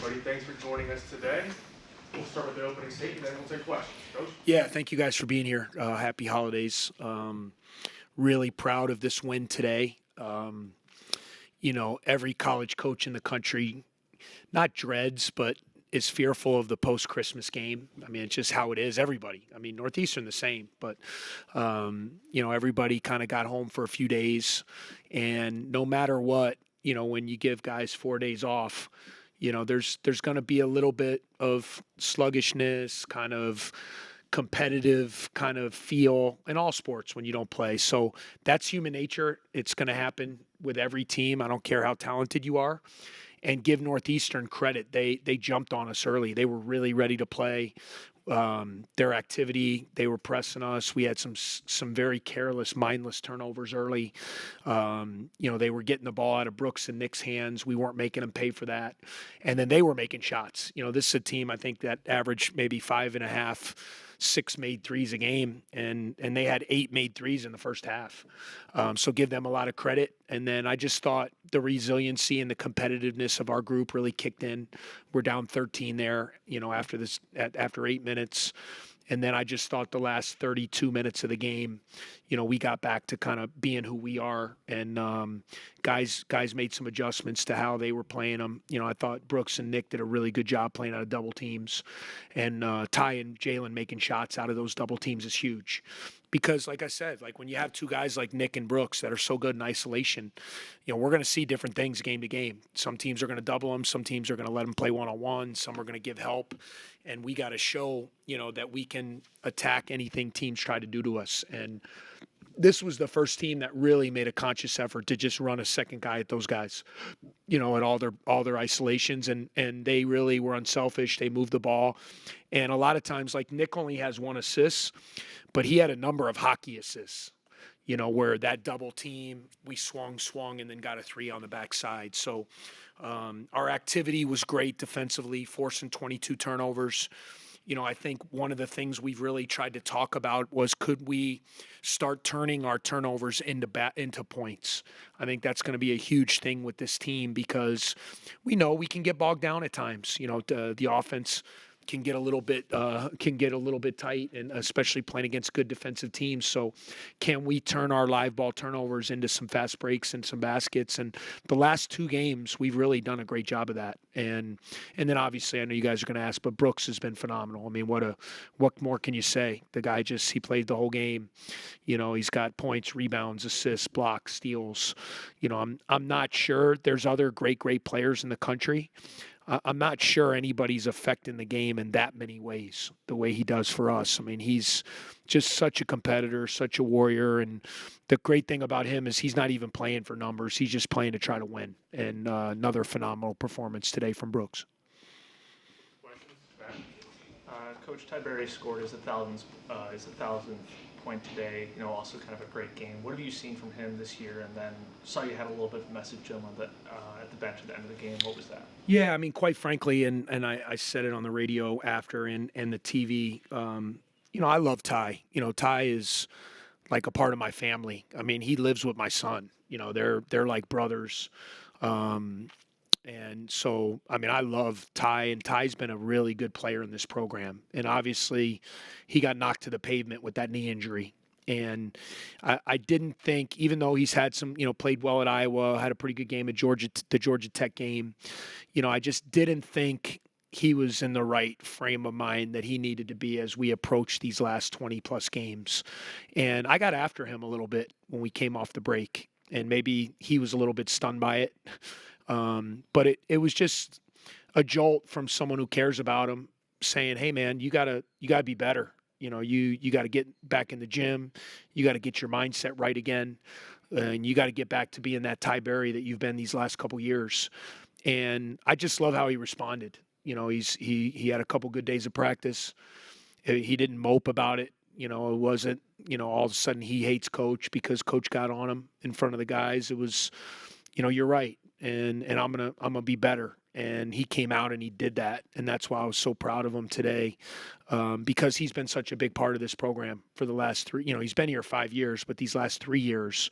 everybody. Thanks for joining us today. We'll start with the opening statement, then we'll take questions. Coach? Yeah, thank you guys for being here. Happy holidays. Really proud of this win today. Every college coach in the country, not dreads, but is fearful of the post-Christmas game. I mean, it's just how it is. Everybody. I mean, Northeastern the same, but everybody kind of got home for a few days, and no matter what, when you give guys 4 days off, there's going to be a little bit of sluggishness, kind of competitive kind of feel in all sports when you don't play. So that's human nature. It's going to happen with every team. I don't care how talented you are. And give Northeastern credit. They jumped on us early. They were really ready to play. Their activity, they were pressing us. We had some very careless, mindless turnovers early. They were getting the ball out of Brooks and Nick's hands. We weren't making them pay for that. And then they were making shots. This is a team, I think, that averaged maybe 5.5, 6 made threes a game, and they had 8 made threes in the first half. So give them a lot of credit. And then I just thought the resiliency and the competitiveness of our group really kicked in. We're down 13 there, after 8 minutes. And then I just thought the last 32 minutes of the game, we got back to kind of being who we are. And guys made some adjustments to how they were playing them. I thought Brooks and Nick did a really good job playing out of double teams. And Ty and Jalen making shots out of those double teams is huge. Because, like I said, when you have two guys like Nick and Brooks that are so good in isolation, we're going to see different things game to game. Some teams are going to double them. Some teams are going to let them play one-on-one. Some are going to give help. And we got to show, that we can attack anything teams try to do to us. And this was the first team that really made a conscious effort to just run a second guy at those guys, at all their isolations. And they really were unselfish. They moved the ball. And a lot of times, Nick only has 1 assist, but he had a number of hockey assists, where that double team, we swung, and then got a 3 on the backside. So our activity was great defensively, forcing 22 turnovers. I think one of the things we've really tried to talk about was, could we start turning our turnovers into points? I think that's going to be a huge thing with this team, because we know we can get bogged down at times. The offense can get a little bit tight, and especially playing against good defensive teams. So can we turn our live ball turnovers into some fast breaks and some baskets? And the last 2 games, we've really done a great job of that. And then obviously, I know you guys are going to ask, but Brooks has been phenomenal. I mean, what more can you say? The guy he played the whole game. He's got points, rebounds, assists, blocks, steals. I'm not sure there's other great players in the country. I'm not sure anybody's affecting the game in that many ways, the way he does for us. I mean, he's just such a competitor, such a warrior. And the great thing about him is he's not even playing for numbers. He's just playing to try to win. And another phenomenal performance today from Brooks. Questions? Coach Ty Berry scored his 1,000th point today. Also kind of a great game. What have you seen from him this year? And then saw you had a little bit of a message to him at the bench at the end of the game. What was that? Yeah, I mean, quite frankly, and I said it on the radio after and the TV. I love Ty. Ty is like a part of my family. I mean, he lives with my son. They're like brothers. And so, I mean, I love Ty, and Ty's been a really good player in this program. And obviously, he got knocked to the pavement with that knee injury. And I didn't think, even though he's had some, played well at Iowa, had a pretty good game at the Georgia Tech game, I just didn't think he was in the right frame of mind that he needed to be as we approach these last 20-plus games. And I got after him a little bit when we came off the break, and maybe he was a little bit stunned by it. But it was just a jolt from someone who cares about him, saying, "Hey, man, you gotta be better. You got to get back in the gym. You got to get your mindset right again, and you got to get back to being that Ty Berry that you've been these last couple years." And I just love how he responded. He had a couple good days of practice. He didn't mope about it. It wasn't all of a sudden he hates coach because coach got on him in front of the guys. It was, you're right. And I'm gonna be better. And he came out and he did that. And that's why I was so proud of him today, because he's been such a big part of this program for the last 3. He's been here 5 years, but these last 3 years,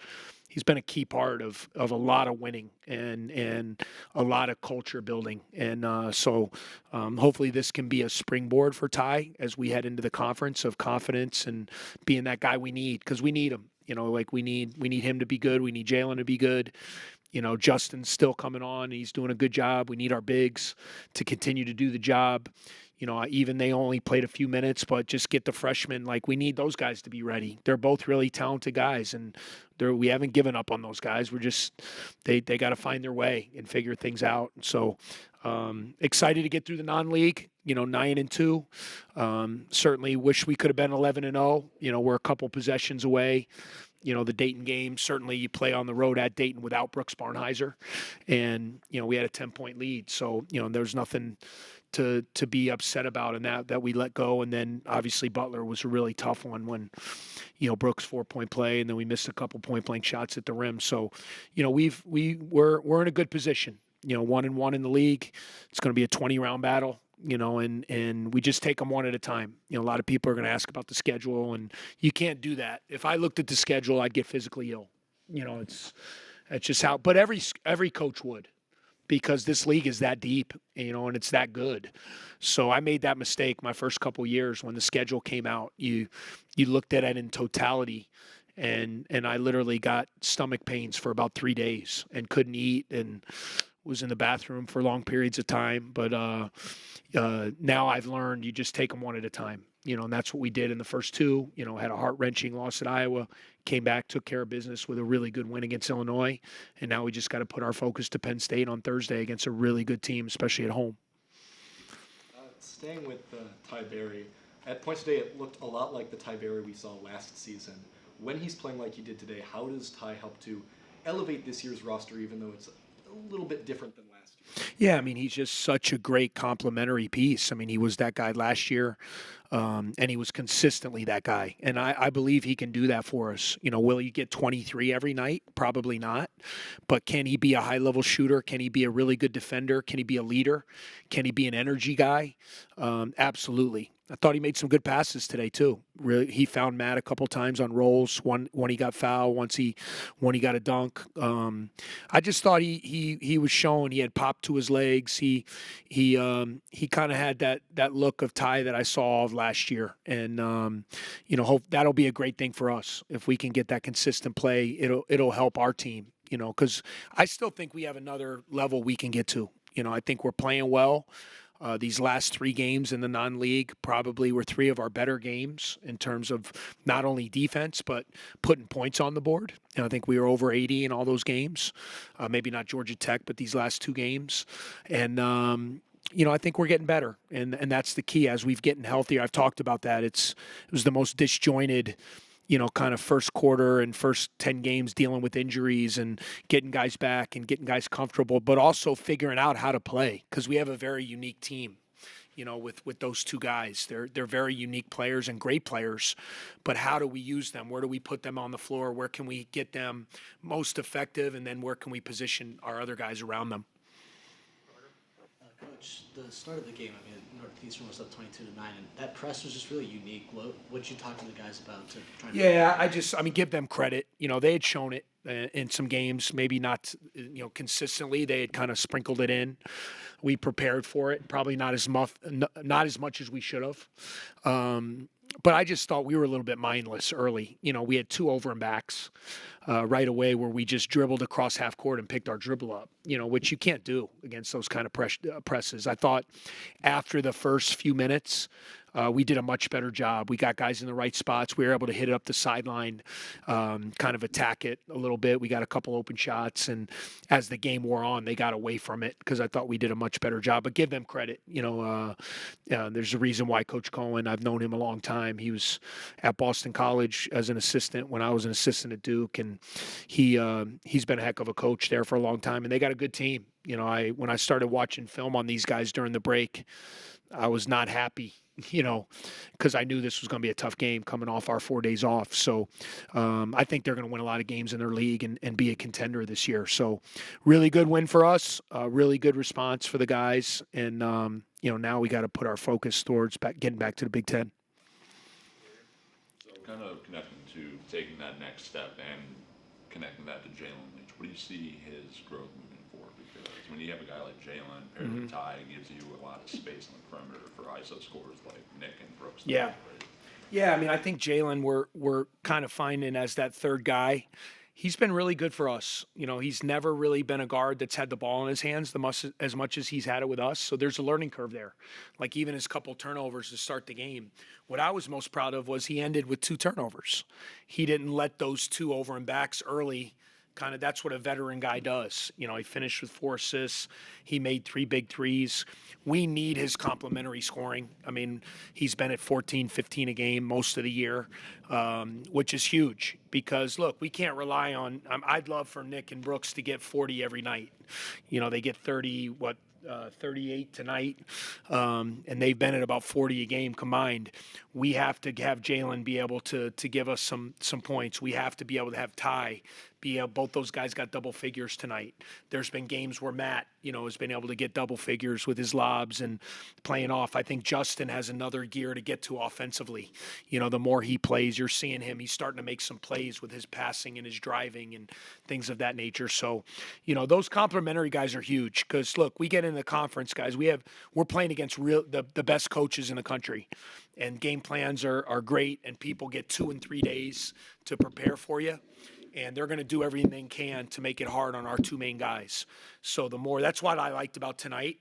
he's been a key part of a lot of winning and a lot of culture building. And so hopefully this can be a springboard for Ty as we head into the conference of confidence and being that guy we need, because we need him. Like we need him to be good. We need Jalen to be good. Justin's still coming on. He's doing a good job. We need our bigs to continue to do the job. Even they only played a few minutes, but just get the freshmen. Like, we need those guys to be ready. They're both really talented guys, and we haven't given up on those guys. We're just they got to find their way and figure things out. So excited to get through the non-league. 9-2. Certainly wish we could have been 11-0. We're a couple possessions away. The Dayton game, certainly you play on the road at Dayton without Brooks Barnhizer. And, we had a 10-point lead. So, there's nothing to be upset about in that we let go. And then obviously Butler was a really tough one when, Brooks 4-point play, and then we missed a couple point blank shots at the rim. So, we're in a good position, 1-1 in the league. It's going to be a 20-round battle. And we just take them one at a time. A lot of people are going to ask about the schedule, and you can't do that. If I looked at the schedule, I'd get physically ill. It's just how. But every coach would, because this league is that deep, and it's that good. So I made that mistake my first couple years when the schedule came out. You looked at it in totality, and I literally got stomach pains for about 3 days and couldn't eat and was in the bathroom for long periods of time. But now I've learned you just take them one at a time, and that's what we did in the first two. Had a heart-wrenching loss at Iowa, came back, took care of business with a really good win against Illinois, and now we just got to put our focus to Penn State on Thursday against a really good team, especially at home. Staying with Ty Berry, at points today it looked a lot like the Ty Berry we saw last season. When he's playing like he did today, how does Ty help to elevate this year's roster, even though it's a little bit different than last year? Yeah, he's just such a great complementary piece. He was that guy last year, and he was consistently that guy. And I believe he can do that for us. Will he get 23 every night? Probably not. But can he be a high-level shooter? Can he be a really good defender? Can he be a leader? Can he be an energy guy? Absolutely. I thought he made some good passes today too. Really, he found Matt a couple times on rolls. One he got fouled. When he got a dunk. I just thought he was showing he had pop to his legs. He kind of had that look of Ty that I saw of last year, and hope that'll be a great thing for us if we can get that consistent play. It'll help our team. Because I still think we have another level we can get to. I think we're playing well. These last 3 games in the non-league probably were 3 of our better games in terms of not only defense, but putting points on the board. I think we were over 80 in all those games. Maybe not Georgia Tech, but these last 2 games. And, I think we're getting better. And that's the key as we've getting healthier. I've talked about that. It was the most disjointed kind of first quarter and first 10 games dealing with injuries and getting guys back and getting guys comfortable, but also figuring out how to play, because we have a very unique team, with those 2 guys. They're very unique players and great players, but how do we use them? Where do we put them on the floor? Where can we get them most effective? And then where can we position our other guys around them? Coach, the start of the game, Northeastern was up 22-9, and that press was just really unique. What did you talk to the guys about to try? Give them credit. They had shown it in some games, maybe not, consistently. They had kind of sprinkled it in. We prepared for it, probably not as much as we should have. But I just thought we were a little bit mindless early. We had 2 over and backs right away where we just dribbled across half court and picked our dribble up, which you can't do against those kind of presses. I thought after the first few minutes, we did a much better job. We got guys in the right spots. We were able to hit it up the sideline, kind of attack it a little bit. We got a couple open shots, and as the game wore on, they got away from it because I thought we did a much better job. But give them credit. There's a reason why Coach Cohen, I've known him a long time. He was at Boston College as an assistant when I was an assistant at Duke, and he's been a heck of a coach there for a long time, and they got a good team. When I started watching film on these guys during the break, I was not happy, because I knew this was going to be a tough game coming off our 4 days off. So I think they're going to win a lot of games in their league and be a contender this year. So really good win for us, really good response for the guys. And, now we got to put our focus towards getting back to the Big Ten. So kind of connecting to taking that next step and connecting that to Jalen Leach, what do you see his growth moving forward? Because when you have a guy like Jalen paired with Ty, it gives you a lot of space on the perimeter for ISO scores like Nick and Brooks. Yeah. Yeah, I mean, I think Jalen, we're kind of finding as that third guy. He's been really good for us. You know, he's never really been a guard that's had the ball in his hands as much as he's had it with us. So there's a learning curve there. Like even his couple turnovers to start the game. What I was most proud of was he ended with 2 turnovers. He didn't let those 2 over and backs early. Kind of that's what a veteran guy does. You know, he finished with 4 assists. He made 3 big threes. We need his complementary scoring. I mean, he's been at 14, 15 a game most of the year, which is huge because, look, we can't rely on I'd love for Nick and Brooks to get 40 every night. You know, they get 38 tonight, and they've been at about 40 a game combined. We have to have Jalen be able to give us some points. We have to be able to have Ty both those guys got double figures tonight. There's been games where Matt, you know, has been able to get double figures with his lobs and playing off. I think Justin has another gear to get to offensively. You know, the more he plays, you're seeing him. He's starting to make some plays with his passing and his driving and things of that nature. So, you know, those complementary guys are huge because, look, we get in the conference, guys. We're playing against the best coaches in the country. And game plans are great, and people get 2 and 3 days to prepare for you. And they're going to do everything they can to make it hard on our 2 main guys. So that's what I liked about tonight.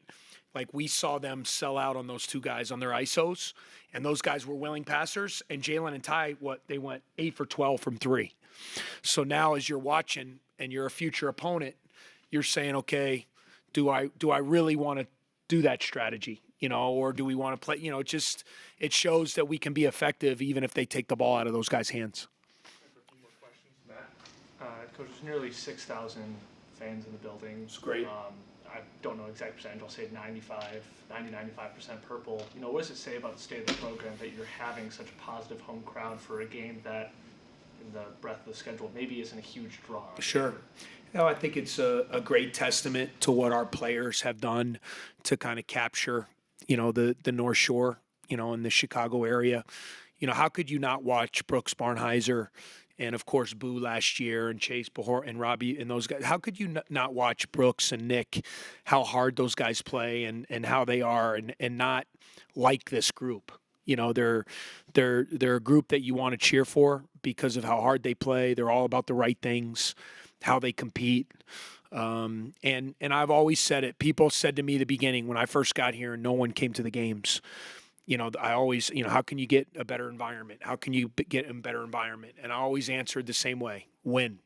Like we saw them sell out on those 2 guys on their ISOs, and those guys were willing passers. And Jalen and Ty, they went 8 for 12 from 3. So now as you're watching and you're a future opponent, you're saying, okay, do I really want to do that strategy? You know, or do we want to play? You know, it shows that we can be effective even if they take the ball out of those guys' hands. Coach, there's nearly 6,000 fans in the building. It's great. I don't know exact percentage. I'll say 95% purple. You know, what does it say about the state of the program that you're having such a positive home crowd for a game that, in the breadth of the schedule, maybe isn't a huge draw? Sure. You know, I think it's a great testament to what our players have done to kind of capture, you know, the North Shore, you know, in the Chicago area. You know, how could you not watch Brooks Barnhizer and, of course, Boo last year and Chase Behor and Robbie and those guys? How could you not watch Brooks and Nick, how hard those guys play and how they are and not like this group? You know, they're a group that you want to cheer for because of how hard they play. They're all about the right things, how they compete. And I've always said it. People said to me at the beginning when I first got here and no one came to the games, you know, I always, you know, how can you get a better environment? How can you get a better environment? And I always answered the same way: win.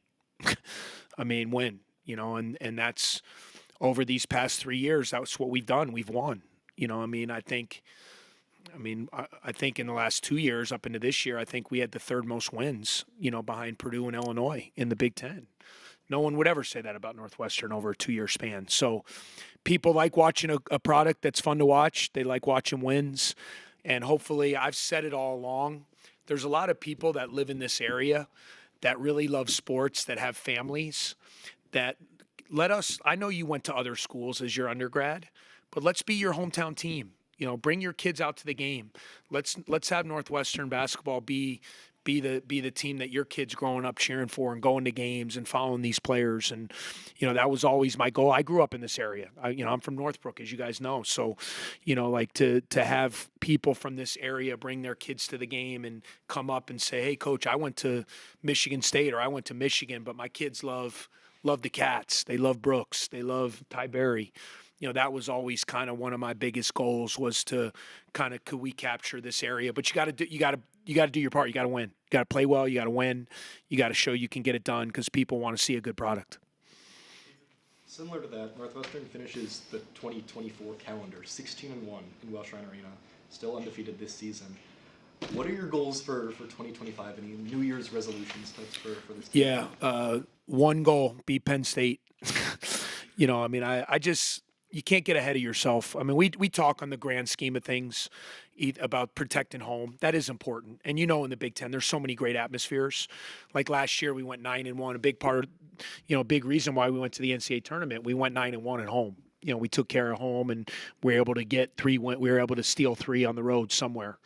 I mean, win. You know, and that's over these past 3 years. That's what we've done. We've won. You know, I mean, I think in the last 2 years up into this year, I think we had the 3rd most wins. You know, behind Purdue and Illinois in the Big Ten. No one would ever say that about Northwestern over a 2-year span. So people like watching a product that's fun to watch. They like watching wins. And hopefully, I've said it all along, there's a lot of people that live in this area that really love sports, that have families, that I know you went to other schools as your undergrad, but let's be your hometown team. You know, bring your kids out to the game. Let's have Northwestern basketball be the team that your kids growing up cheering for and going to games and following these players. And, you know, that was always my goal. I grew up in this area. I'm from Northbrook, as you guys know. So, you know, like to have people from this area bring their kids to the game and come up and say, hey, Coach, I went to Michigan State or I went to Michigan, but my kids love the Cats. They love Brooks. They love Ty Berry. You know, that was always kind of one of my biggest goals was to kind of, could we capture this area? But you got to do your part. You got to win. You got to play well. You got to win. You got to show you can get it done because people want to see a good product. Similar to that, Northwestern finishes the 2024 calendar 16-1 in Welsh-Ryan Arena, still undefeated this season. What are your goals for 2025? Any New Year's resolutions for this team? Yeah, one goal: beat Penn State. You know, I mean, I just. You can't get ahead of yourself. I mean, we talk on the grand scheme of things about protecting home. That is important. And you know, in the Big Ten, there's so many great atmospheres. Like last year, we went 9-1. A big part, you know, big reason why we went to the NCAA tournament. We went 9-1 at home. we took care of home, and we were able to get 3. We were able to steal 3 on the road somewhere.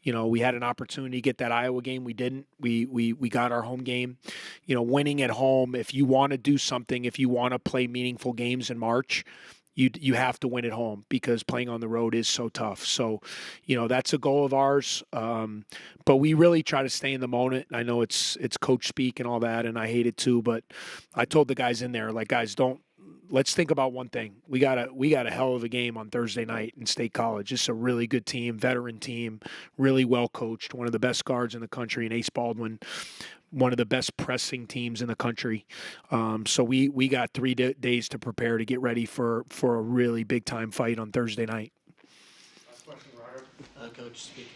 We had an opportunity to get that Iowa game. We didn't. We got our home game. Winning at home. If you want to do something, if you want to play meaningful games in March, you have to win at home, because playing on the road is so tough. So, that's a goal of ours. But we really try to stay in the moment. I know it's coach speak and all that, and I hate it too. But I told the guys in there, like, guys, let's think about one thing. We got a hell of a game on Thursday night in State College. It's a really good team, veteran team, really well coached. One of the best guards in the country, and Ace Baldwin, one of the best pressing teams in the country. So we got 3 days to prepare to get ready for a really big time fight on Thursday night. Last question, Ryder. Coach, speaking,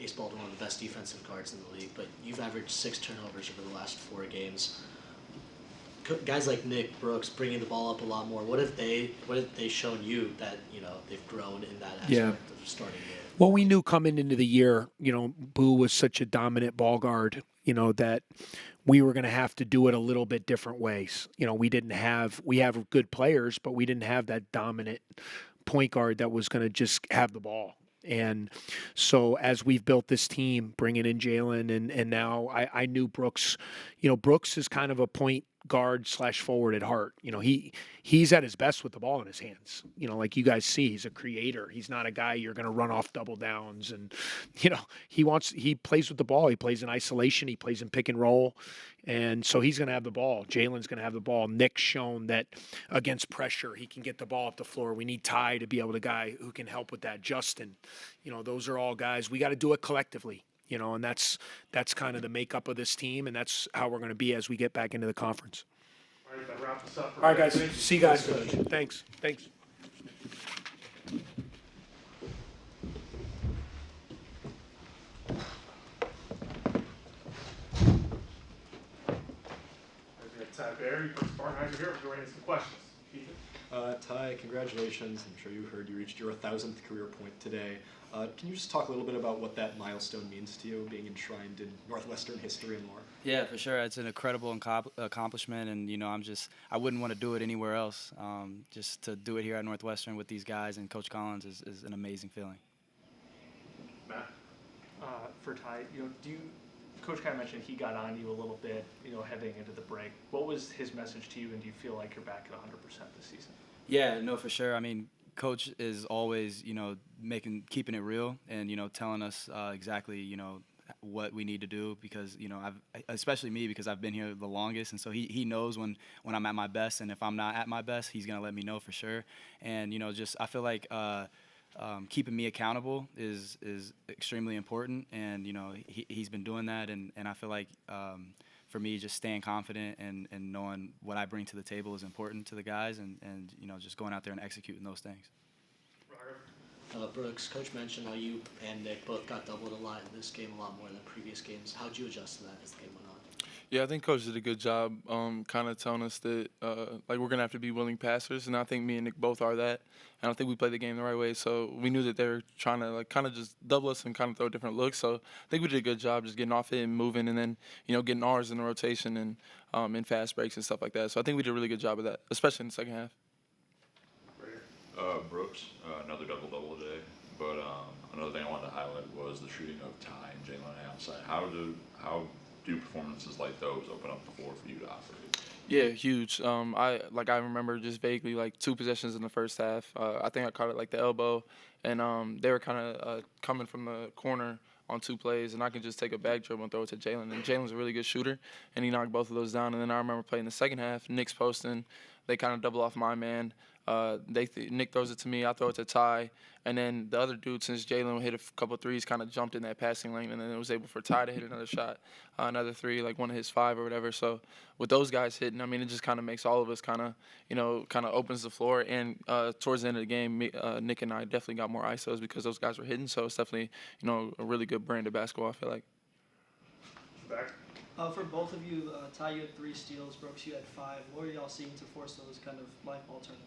Ace Baldwin, one of the best defensive guards in the league, but you've averaged 6 turnovers over the last 4 games. Guys like Nick Brooks bringing the ball up a lot more. What have they shown you that they've grown in that aspect of starting the? Well, we knew coming into the year, Boo was such a dominant ball guard, that we were going to have to do it a little bit different ways. We have good players, but we didn't have that dominant point guard that was going to just have the ball. And so as we've built this team, bringing in Jalen, and now I knew Brooks. Brooks is kind of a point guard / forward at heart. He's at his best with the ball in his hands. Like you guys see, he's a creator. He's not a guy you're going to run off double downs. And he plays with the ball. He plays in isolation. He plays in pick and roll. And so he's going to have the ball. Jalen's going to have the ball. Nick's shown that against pressure, he can get the ball up the floor. We need Ty to be able to guy who can help with that. Justin, those are all guys. We got to do it collectively. And that's kind of the makeup of this team, and that's how we're going to be as we get back into the conference. All right, that wraps us up. For All right, today. guys. See you guys. Thanks. We have Ty Berry versus Barnhizer here. We're going to some questions. Ethan? Ty, congratulations. I'm sure you heard you reached your 1,000th career point today. Can you just talk a little bit about what that milestone means to you, being enshrined in Northwestern history and more? Yeah, for sure. It's an incredible accomplishment, and I wouldn't want to do it anywhere else. Just to do it here at Northwestern with these guys and Coach Collins is an amazing feeling. Matt? For Ty, Coach kind of mentioned he got on you a little bit, heading into the break. What was his message to you, and do you feel like you're back at 100% this season? Yeah, no, for sure. I mean, Coach is always, keeping it real and, telling us exactly, what we need to do, because, especially me, because I've been here the longest. And so he knows when I'm at my best, and if I'm not at my best, he's going to let me know for sure. And, I feel like keeping me accountable is extremely important. And, he's been doing that. And I feel like for me, just staying confident and knowing what I bring to the table is important to the guys, and just going out there and executing those things. Brooks, Coach mentioned how you and Nick both got doubled a lot in this game, a lot more than previous games. How did you adjust to that as the game went on? Yeah, I think Coach did a good job kind of telling us that, we're going to have to be willing passers, and I think me and Nick both are that. And I think we played the game the right way, so we knew that they were trying to, kind of just double us and kind of throw different looks. So I think we did a good job just getting off it and moving, and then, getting ours in the rotation and in fast breaks and stuff like that. So I think we did a really good job of that, especially in the second half. Brooks, another double-double today. But another thing I wanted to highlight was the shooting of Ty and Jalen outside. How do performances like those open up the floor for you to operate? Yeah, huge. I remember just vaguely 2 possessions in the first half. I think I caught it the elbow, and they were kind of coming from the corner on 2 plays, and I could just take a back dribble and throw it to Jalen. And Jalen's a really good shooter, and he knocked both of those down. And then I remember playing the second half, Nick's posting. They kind of double off my man. Nick throws it to me, I throw it to Ty, and then the other dude, since Jalen hit a couple threes, kind of jumped in that passing lane, and then it was able for Ty to hit another shot, another 3, one of his 5 or whatever. So with those guys hitting, it just kind of makes all of us kind of opens the floor. And towards the end of the game, Nick and I definitely got more ISOs because those guys were hitting. So it's definitely a really good brand of basketball, I feel like. Back. For both of you, Ty, you had 3 steals. Brooks, you had 5. What are y'all seeing to force those kind of live ball turnovers?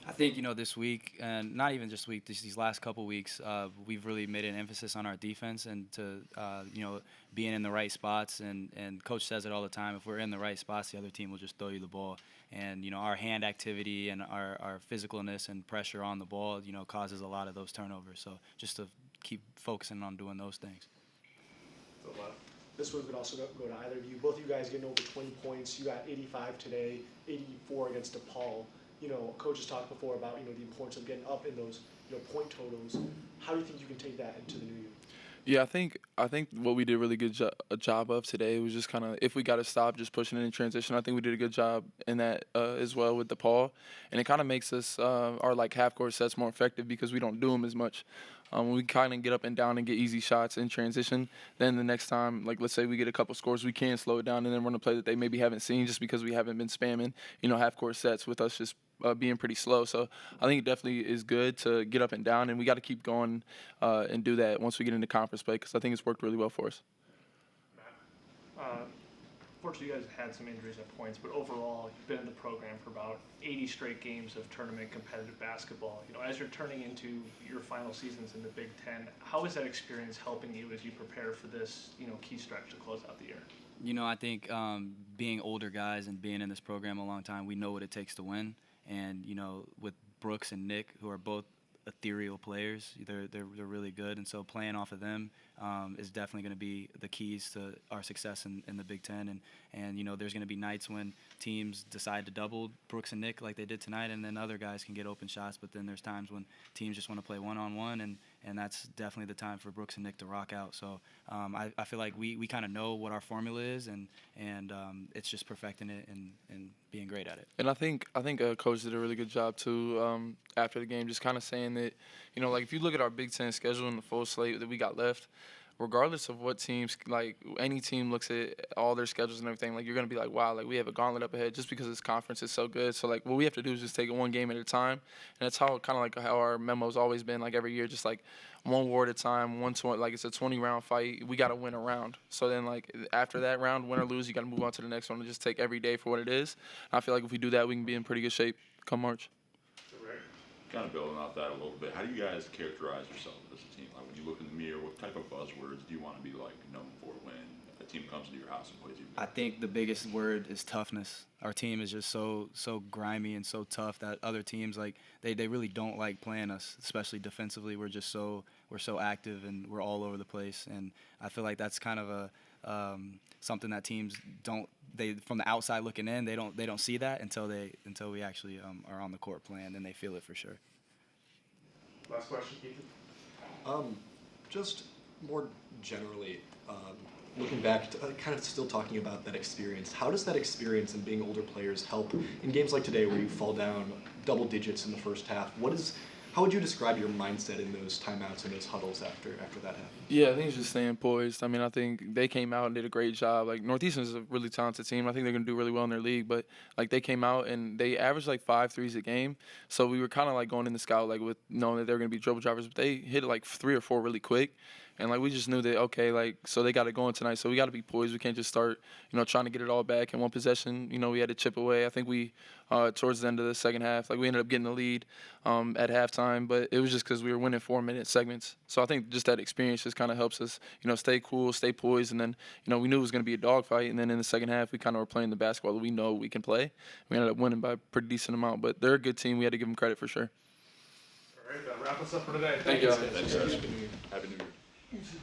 I think, this week, and not even just week, these last couple weeks, we've really made an emphasis on our defense and to, being in the right spots. And Coach says it all the time, if we're in the right spots, the other team will just throw you the ball. And, our hand activity and our physicalness and pressure on the ball, causes a lot of those turnovers. So just to keep focusing on doing those things. This one could also go to either of you. Both of you guys getting over 20 points. You got 85 today, 84 against DePaul. Coach has talked before about, the importance of getting up in those, point totals. How do you think you can take that into the new year? Yeah, I think what we did a really good job of today was just kind of, if we got to stop just pushing it in transition, I think we did a good job in that as well with DePaul. And it kind of makes us, our half-court sets more effective because we don't do them as much. When we kind of get up and down and get easy shots in transition, then the next time, let's say we get a couple scores, we can slow it down and then run a play that they maybe haven't seen just because we haven't been spamming, half-court sets with us just being pretty slow. So I think it definitely is good to get up and down, and we got to keep going and do that once we get into conference play because I think it's worked really well for us. Fortunately, you guys had some injuries at points, but overall, you've been in the program for about 80 straight games of tournament competitive basketball. As you're turning into your final seasons in the Big Ten, how is that experience helping you as you prepare for this, key stretch to close out the year? I think being older guys and being in this program a long time, we know what it takes to win. And, with Brooks and Nick, who are both ethereal players, they're really good. And so playing off of them is definitely going to be the keys to our success in the Big Ten. And there's going to be nights when teams decide to double Brooks and Nick like they did tonight, and then other guys can get open shots. But then there's times when teams just want to play one-on-one, and that's definitely the time for Brooks and Nick to rock out. So I feel like we kind of know what our formula is, and it's just perfecting it and being great at it. And I think Coach did a really good job too after the game, just kind of saying that, if you look at our Big Ten schedule and the full slate that we got left, regardless of what teams, any team looks at all their schedules and everything, you're going to be like, wow, we have a gauntlet up ahead just because this conference is so good. So, what we have to do is just take it one game at a time. And that's how how our memo's always been, every year, just one war at a time, it's a 20-round fight. We got to win a round. So then, after that round, win or lose, you got to move on to the next one and just take every day for what it is. And I feel like if we do that, we can be in pretty good shape come March. Kind of building off that a little bit, how do you guys characterize yourself as a team? When you look in the mirror, what type of buzzwords do you want to be known for when a team comes into your house and plays you? I think the biggest word is toughness. Our team is just so grimy and so tough that other teams they really don't like playing us, especially defensively. We're so active and we're all over the place, and I feel like that's kind of a something that teams don't. They from the outside looking in, they don't see that until we actually are on the court playing, then they feel it for sure. Last question, Ethan. Just more generally, looking back, to, kind of still talking about that experience, how does that experience and being older players help in games like today where you fall down double digits in the first half? How would you describe your mindset in those timeouts and those huddles after that happened? Yeah, I think it's just staying poised. I think they came out and did a great job. Northeastern is a really talented team. I think they're going to do really well in their league. But, they came out and they averaged 5 threes a game. So we were kind of going in the scout with knowing that they were going to be dribble drivers. But they hit 3 or 4 really quick. And, we just knew that, okay, so they got it going tonight. So we got to be poised. We can't just start, trying to get it all back in one possession. We had to chip away. I think we, towards the end of the second half, we ended up getting the lead at halftime. But it was just because we were winning 4-minute segments. So I think just that experience just kind of helps us, stay cool, stay poised. And then, we knew it was going to be a dogfight. And then in the second half, we kind of were playing the basketball that we know we can play. We ended up winning by a pretty decent amount. But they're a good team. We had to give them credit for sure. All right, that wraps us up for today. Thank you. Thanks, guys. Happy New Year. You too.